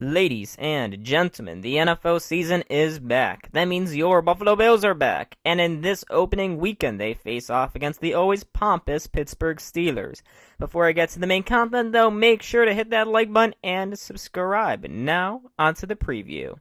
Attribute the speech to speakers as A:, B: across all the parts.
A: Ladies and gentlemen, the NFL season is back. That means your Buffalo Bills are back. And in this opening weekend, they face off against the always pompous Pittsburgh Steelers. Before I get to the main content, though, make sure to hit that like button and subscribe. Now, onto the preview.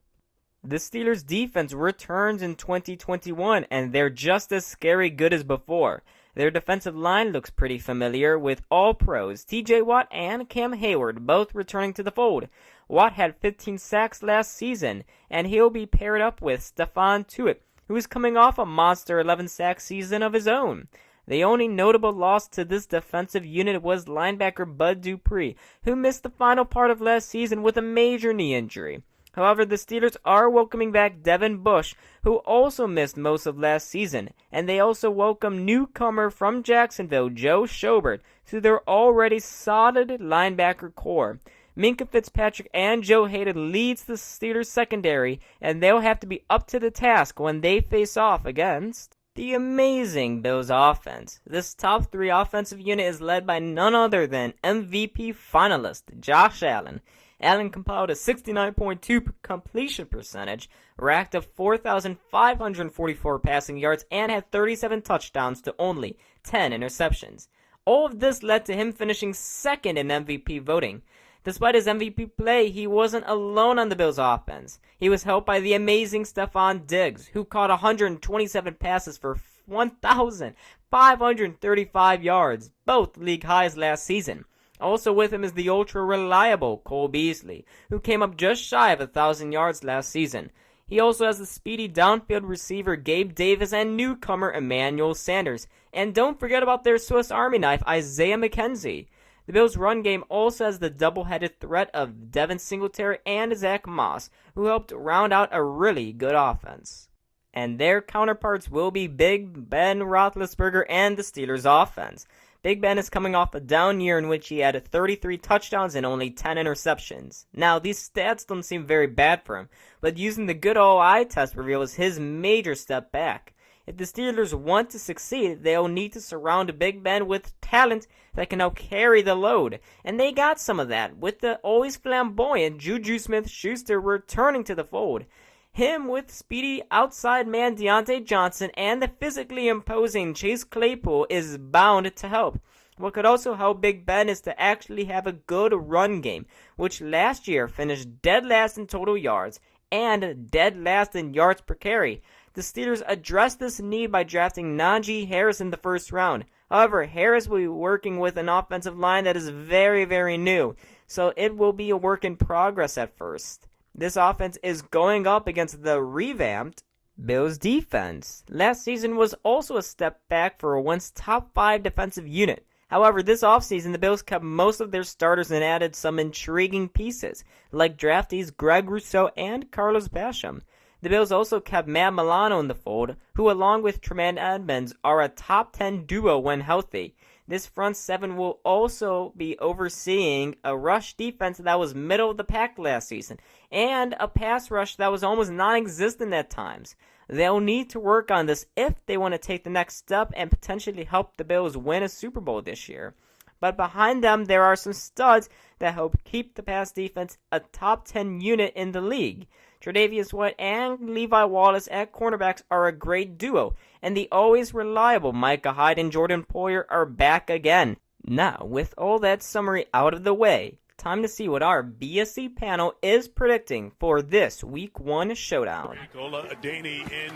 A: The Steelers' defense returns in 2021, and they're just as scary good as before. Their defensive line looks pretty familiar, with all pros TJ Watt and Cam Hayward both returning to the fold. Watt had 15 sacks last season, and he'll be paired up with Stephon Tuitt, who is coming off a monster 11-sack season of his own. The only notable loss to this defensive unit was linebacker Bud Dupree, who missed the final part of last season with a major knee injury. However, the Steelers are welcoming back Devin Bush, who also missed most of last season, and they also welcome newcomer from Jacksonville, Joe Schobert, to their already solid linebacker core. Minkah Fitzpatrick and Joe Hayden leads the Steelers secondary, and they'll have to be up to the task when they face off against the amazing Bills offense. This top three offensive unit is led by none other than MVP finalist Josh Allen. Allen compiled a 69.2 completion percentage, racked up 4,544 passing yards, and had 37 touchdowns to only 10 interceptions. All of this led to him finishing second in MVP voting. Despite his MVP play, he wasn't alone on the Bills' offense. He was helped by the amazing Stephon Diggs, who caught 127 passes for 1,535 yards, both league highs last season. Also with him is the ultra-reliable Cole Beasley, who came up just shy of 1,000 yards last season. He also has the speedy downfield receiver Gabe Davis and newcomer Emmanuel Sanders. And don't forget about their Swiss Army knife, Isaiah McKenzie. The Bills' run game also has the double-headed threat of Devin Singletary and Zach Moss, who helped round out a really good offense. And their counterparts will be Big Ben Roethlisberger and the Steelers' offense. Big Ben is coming off a down year in which he had 33 touchdowns and only 10 interceptions. Now, these stats don't seem very bad for him, but using the good old eye test reveals his major step back. If the Steelers want to succeed, they'll need to surround Big Ben with talent that can now carry the load. And they got some of that, with the always flamboyant Juju Smith-Schuster returning to the fold. Him with speedy outside man Deontay Johnson and the physically imposing Chase Claypool is bound to help. What could also help Big Ben is to actually have a good run game, which last year finished dead last in total yards and dead last in yards per carry. The Steelers addressed this need by drafting Najee Harris in the first round. However, Harris will be working with an offensive line that is very, very new, so it will be a work in progress at first. This offense is going up against the revamped Bills defense. Last season was also a step back for a once top 5 defensive unit. However, this offseason, the Bills kept most of their starters and added some intriguing pieces, like draftees Greg Rousseau and Carlos Basham. The Bills also kept Matt Milano in the fold, who along with Tremaine Edmonds are a top 10 duo when healthy. This front seven will also be overseeing a rush defense that was middle of the pack last season, and a pass rush that was almost non-existent at times. They'll need to work on this if they want to take the next step and potentially help the Bills win a Super Bowl this year. But behind them, there are some studs that help keep the pass defense a top 10 unit in the league. Tre'Davious White and Levi Wallace at cornerbacks are a great duo, and the always reliable Micah Hyde and Jordan Poyer are back again. Now, with all that summary out of the way, time to see what our BSC panel is predicting for this Week 1 showdown.
B: Nicola Adaney in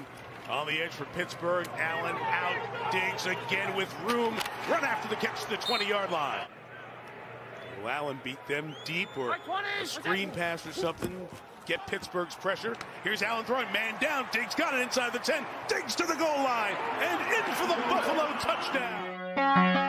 B: on the edge for Pittsburgh. Allen out. Diggs again with room. Run after the catch to the 20-yard line. Will Allen beat them deep or a screen pass or something? Get Pittsburgh's pressure. Here's Allen throwing, man down. Diggs got it inside the 10. Diggs to the goal line and in for the Buffalo touchdown.